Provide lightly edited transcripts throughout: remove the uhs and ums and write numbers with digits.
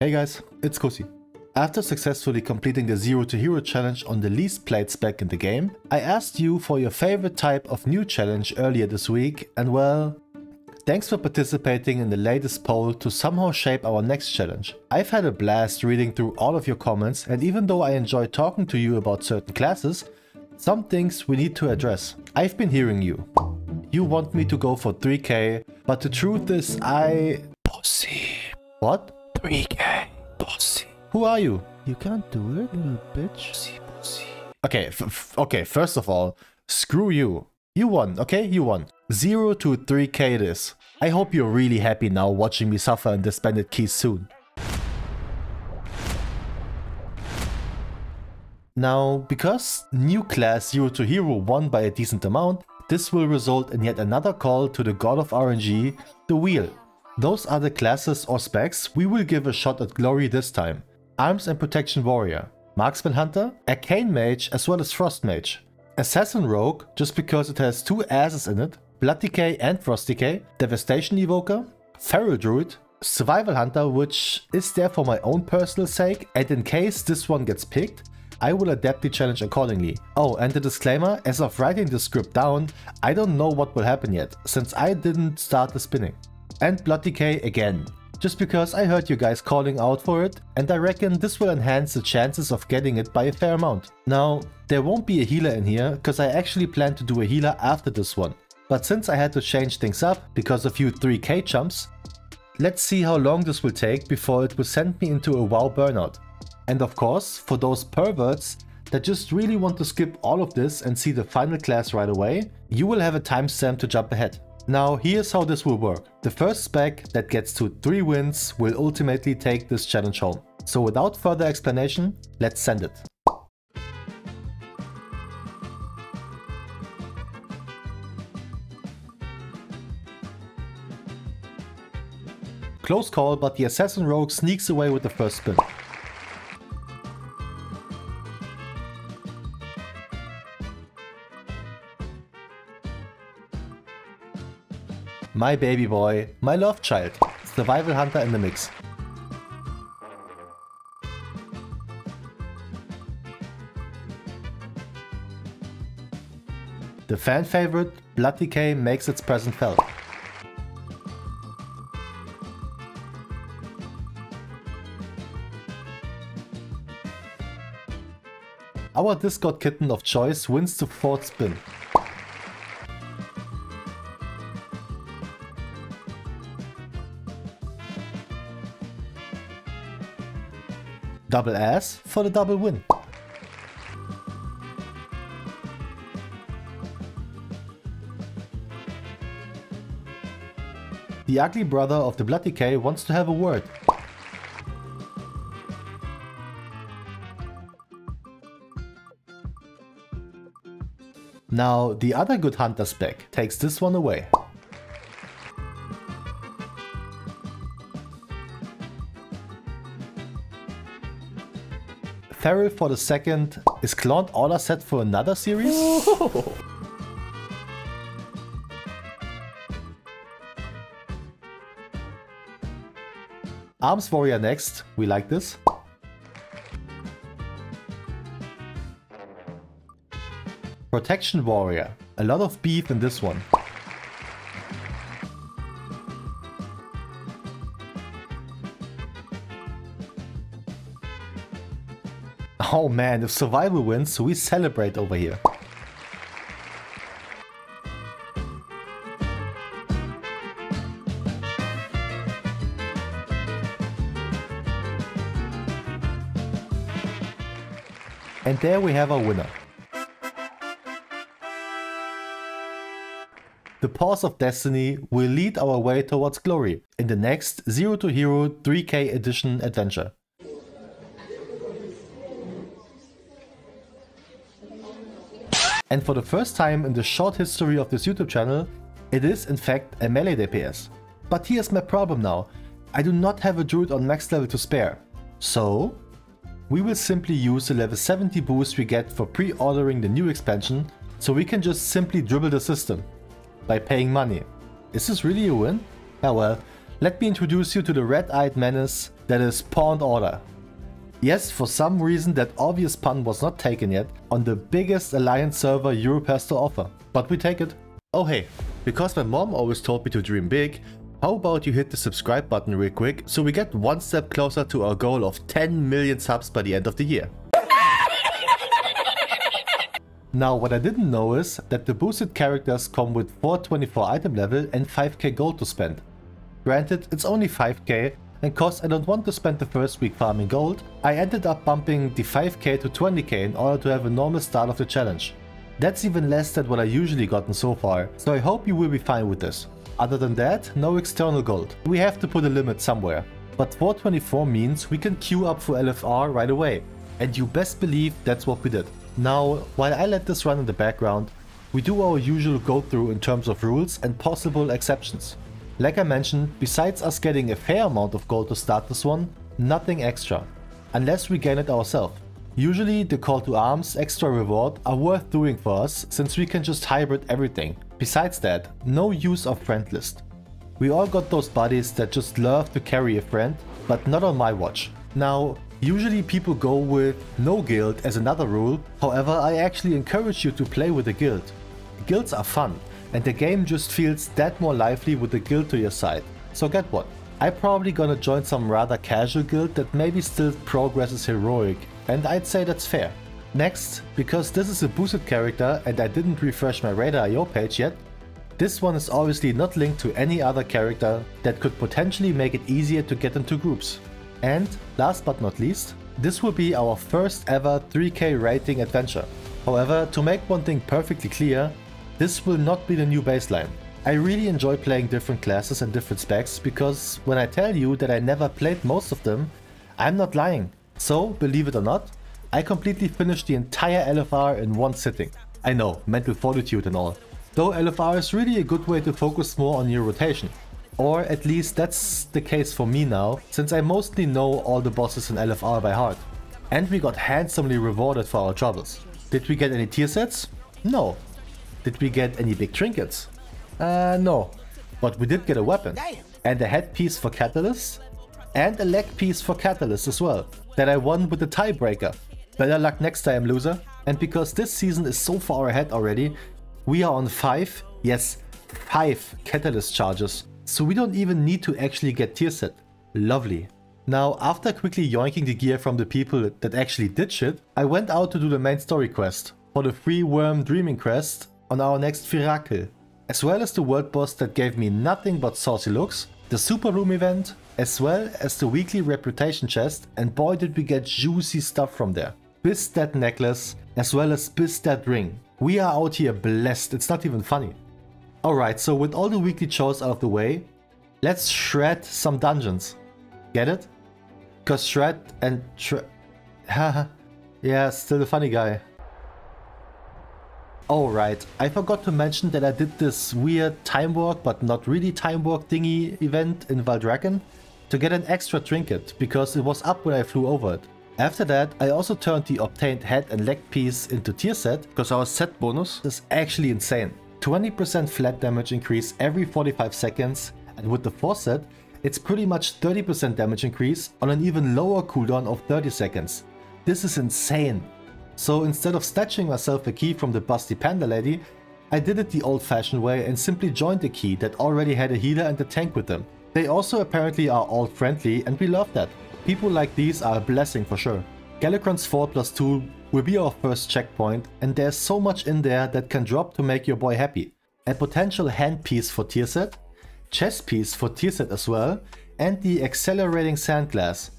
Hey guys, it's Kusi. After successfully completing the Zero to Hero challenge on the least played spec in the game, I asked you for your favorite type of new challenge earlier this week, and well, thanks for participating in the latest poll to somehow shape our next challenge. I've had a blast reading through all of your comments, and even though I enjoy talking to you about certain classes, some things we need to address. I've been hearing you. You want me to go for 3k, but the truth is Pussy. What? 3k. Pussy. Who are you? You can't do it, little bitch. Pussy. Okay, okay, first of all, screw you. You won, okay? You won. 0 to 3k it is. I hope you're really happy now watching me suffer in this bandit key soon. Now, because new class 0 to Hero won by a decent amount, this will result in yet another call to the god of RNG, the wheel. Those are the classes or specs we will give a shot at glory this time. Arms and Protection Warrior, Marksman Hunter, Arcane Mage as well as Frost Mage. Assassin Rogue, just because it has two asses in it, Blood Decay and Frost Decay, Devastation Evoker, Feral Druid, Survival Hunter, which is there for my own personal sake, and in case this one gets picked, I will adapt the challenge accordingly. Oh, and the disclaimer, as of writing the script down, I don't know what will happen yet, since I didn't start the spinning. And Blood Decay again, just because I heard you guys calling out for it, and I reckon this will enhance the chances of getting it by a fair amount. Now, there won't be a healer in here, because I actually plan to do a healer after this one. But since I had to change things up because of few 3k jumps, let's see how long this will take before it will send me into a WoW burnout. And of course, for those perverts that just really want to skip all of this and see the final class right away, you will have a timestamp to jump ahead. Now here's how this will work. The first spec that gets to 3 wins will ultimately take this challenge home. So without further explanation, let's send it. Close call, but the Assassin Rogue sneaks away with the first spin. My baby boy, my love child, Survival Hunter in the mix. The fan favorite, Blood Decay, makes its presence felt. Our Discord kitten of choice wins the 4th spin. Double ass for the double win. The ugly brother of the Blood Decay wants to have a word. Now the other good hunter spec takes this one away. Feral for the second. Is Cloned Order set for another series? Arms Warrior next, we like this. Protection Warrior, a lot of beef in this one. Oh man, if survival wins, we celebrate over here. And there we have our winner. The Paws of Destiny will lead our way towards glory in the next 0 to Hero 3k edition adventure. And for the first time in the short history of this YouTube channel, it is in fact a melee DPS. But here's my problem now, I do not have a druid on max level to spare. So, we will simply use the level 70 boost we get for pre-ordering the new expansion, so we can just simply dribble the system by paying money. Is this really a win? Ah well, let me introduce you to the red-eyed menace, that is Pawned Order. Yes, for some reason that obvious pun was not taken yet on the biggest alliance server Europe has to offer, but we take it. Oh hey, because my mom always told me to dream big, how about you hit the subscribe button real quick so we get one step closer to our goal of 10 million subs by the end of the year. Now what I didn't know is that the boosted characters come with 424 item level and 5k gold to spend. Granted, it's only 5k, and cause I don't want to spend the first week farming gold, I ended up bumping the 5k to 20k in order to have a normal start of the challenge. That's even less than what I usually gotten so far, so I hope you will be fine with this. Other than that, no external gold. We have to put a limit somewhere. But 424 means we can queue up for LFR right away, and you best believe that's what we did. Now, while I let this run in the background, we do our usual go through in terms of rules and possible exceptions. Like I mentioned, besides us getting a fair amount of gold to start this one, nothing extra, unless we gain it ourselves. Usually the call to arms extra reward are worth doing for us since we can just hybrid everything. Besides that, no use of friend list. We all got those buddies that just love to carry a friend, but not on my watch. Now, usually people go with no guild as another rule, however I actually encourage you to play with a guild. Guilds are fun, and the game just feels that more lively with the guild to your side, so get one. I'm probably gonna join some rather casual guild that maybe still progresses heroic, and I'd say that's fair. Next, because this is a boosted character and I didn't refresh my Radar.io page yet, this one is obviously not linked to any other character that could potentially make it easier to get into groups. And last but not least, this will be our first ever 3k rating adventure. However, to make one thing perfectly clear, this will not be the new baseline. I really enjoy playing different classes and different specs because when I tell you that I never played most of them, I'm not lying. So, believe it or not, I completely finished the entire LFR in one sitting. I know, mental fortitude and all. Though LFR is really a good way to focus more on your rotation. Or at least that's the case for me now, since I mostly know all the bosses in LFR by heart. And we got handsomely rewarded for our troubles. Did we get any tier sets? No. Did we get any big trinkets? No. But we did get a weapon. And a headpiece for Catalyst. And a leg piece for Catalyst as well. That I won with the tiebreaker. Better luck next time, loser. And because this season is so far ahead already, we are on 5, yes, 5 Catalyst charges. So we don't even need to actually get tier set. Lovely. Now, after quickly yoinking the gear from the people that actually did shit, I went out to do the main story quest for the free worm dreaming quest on our next Viracle, as well as the world boss that gave me nothing but saucy looks, the super room event, as well as the weekly reputation chest, and boy did we get juicy stuff from there. Biss that necklace, as well as biss that ring. We are out here blessed, it's not even funny. Alright, so with all the weekly chores out of the way, let's shred some dungeons. Get it? Cause shred and haha, yeah, still a funny guy. Alright, I forgot to mention that I did this weird time walk but not really time walk thingy event in Valdrakken to get an extra trinket because it was up when I flew over it. After that, I also turned the obtained head and leg piece into tier set because our set bonus is actually insane. 20% flat damage increase every 45 seconds, and with the 4 set, it's pretty much 30% damage increase on an even lower cooldown of 30 seconds. This is insane. So instead of snatching myself a key from the busty panda lady, I did it the old fashioned way and simply joined a key that already had a healer and a tank with them. They also apparently are all friendly and we love that. People like these are a blessing for sure. Galakrond's 4+2 will be our first checkpoint and there's so much in there that can drop to make your boy happy. A potential hand piece for tier set, chest piece for tier set as well, and the accelerating sandglass.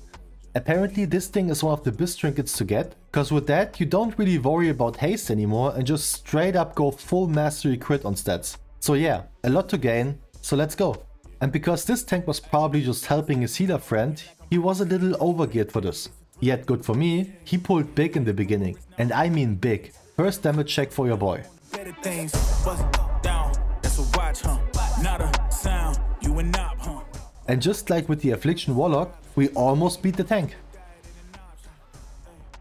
Apparently this thing is one of the best trinkets to get, cause with that you don't really worry about haste anymore and just straight up go full mastery crit on stats. So yeah, a lot to gain, so let's go. And because this tank was probably just helping his healer friend, he was a little overgeared for this. Yet good for me, he pulled big in the beginning. And I mean big. First damage check for your boy. And just like with the Affliction Warlock, we almost beat the tank.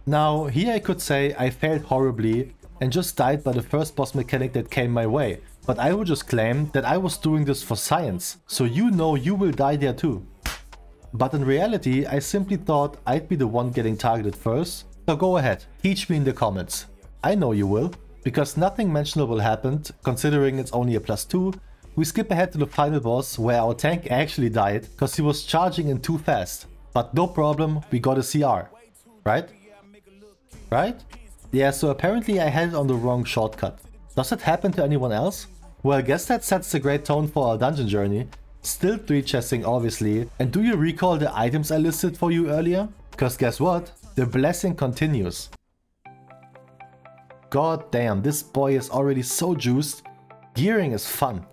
Now here I could say I failed horribly and just died by the first boss mechanic that came my way. But I would just claim that I was doing this for science, so you know you will die there too. But in reality, I simply thought I'd be the one getting targeted first, so go ahead, teach me in the comments. I know you will, because nothing mentionable happened, considering it's only a +2, we skip ahead to the final boss where our tank actually died because he was charging in too fast. But no problem, we got a CR. Right? Right? Yeah, so apparently I had it on the wrong shortcut. Does it happen to anyone else? Well, I guess that sets a great tone for our dungeon journey. Still 3-chesting obviously, and do you recall the items I listed for you earlier? Cause guess what? The blessing continues. God damn, this boy is already so juiced. Gearing is fun.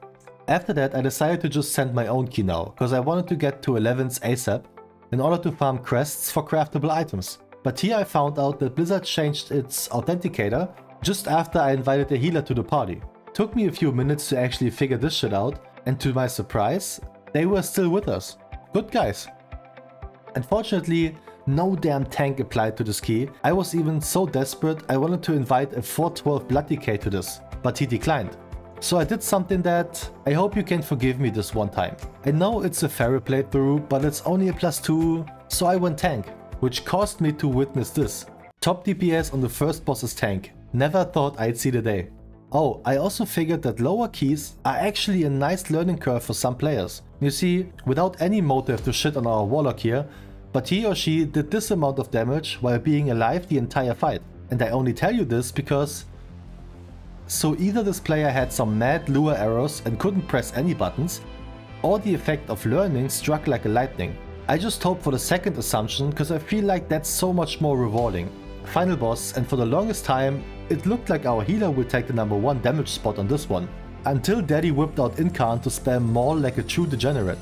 After that I decided to just send my own key now, cause I wanted to get to 11s ASAP in order to farm crests for craftable items. But here I found out that Blizzard changed its authenticator just after I invited a healer to the party. Took me a few minutes to actually figure this shit out, and to my surprise, they were still with us. Good guys. Unfortunately, no damn tank applied to this key. I was even so desperate I wanted to invite a 412 Blood Decay to this, but he declined. So I did something that I hope you can forgive me this one time. I know it's a fairy playthrough, but it's only a +2, so I went tank, which caused me to witness this. Top DPS on the first boss's tank. Never thought I'd see the day. Oh, I also figured that lower keys are actually a nice learning curve for some players. You see, without any motive to shit on our warlock here, but he or she did this amount of damage while being alive the entire fight. And I only tell you this because... So either this player had some mad lure arrows and couldn't press any buttons, or the effect of learning struck like a lightning. I just hope for the second assumption, because I feel like that's so much more rewarding. Final boss, and for the longest time, it looked like our healer will take the #1 damage spot on this one, until Daddy whipped out Incarn to spam Maul like a true degenerate.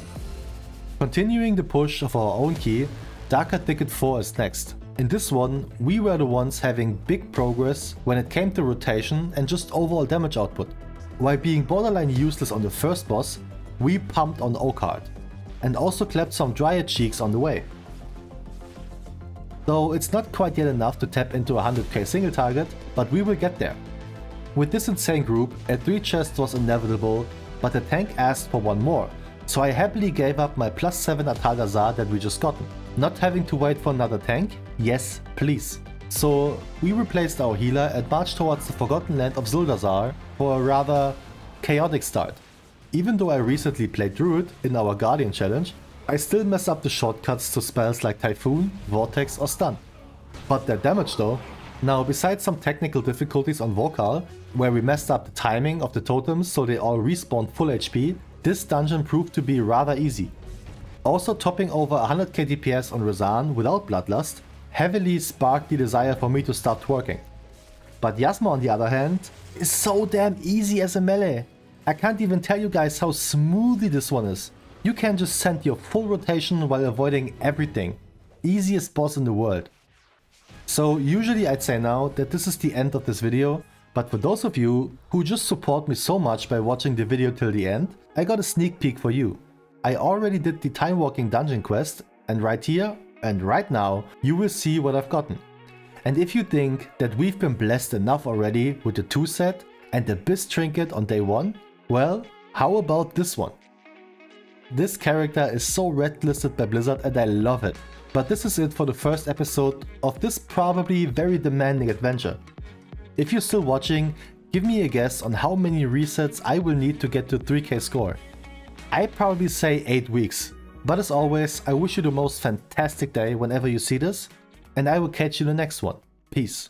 Continuing the push of our own key, Darker Thicket 4 is next. In this one, we were the ones having big progress when it came to rotation and just overall damage output. While being borderline useless on the first boss, we pumped on Oak hard, and also clapped some Dryad cheeks on the way. Though it's not quite yet enough to tap into a 100k single target, but we will get there. With this insane group, a 3-chest was inevitable, but the tank asked for one more, so I happily gave up my +7 Atagazar that we just gotten. Not having to wait for another tank? Yes, please. So we replaced our healer and marched towards the forgotten land of Zuldazar for a rather chaotic start. Even though I recently played Druid in our Guardian challenge, I still mess up the shortcuts to spells like Typhoon, Vortex or Stun. But their damage though. Now, besides some technical difficulties on Vocal, where we messed up the timing of the totems so they all respawned full HP, this dungeon proved to be rather easy. Also, topping over 100k DPS on Razan without Bloodlust heavily sparked the desire for me to start twerking. But Yasma on the other hand is so damn easy as a melee. I can't even tell you guys how smoothly this one is. You can just send your full rotation while avoiding everything. Easiest boss in the world. So usually I'd say now that this is the end of this video, but for those of you who just support me so much by watching the video till the end, I got a sneak peek for you. I already did the time walking dungeon quest, and right here and right now you will see what I've gotten. And if you think that we've been blessed enough already with the 2 set and the Abyss trinket on day 1, well, how about this one? This character is so red listed by Blizzard and I love it. But this is it for the first episode of this probably very demanding adventure. If you're still watching, give me a guess on how many resets I will need to get to 3k score. I'd probably say 8 weeks. But as always, I wish you the most fantastic day whenever you see this, and I will catch you in the next one. Peace.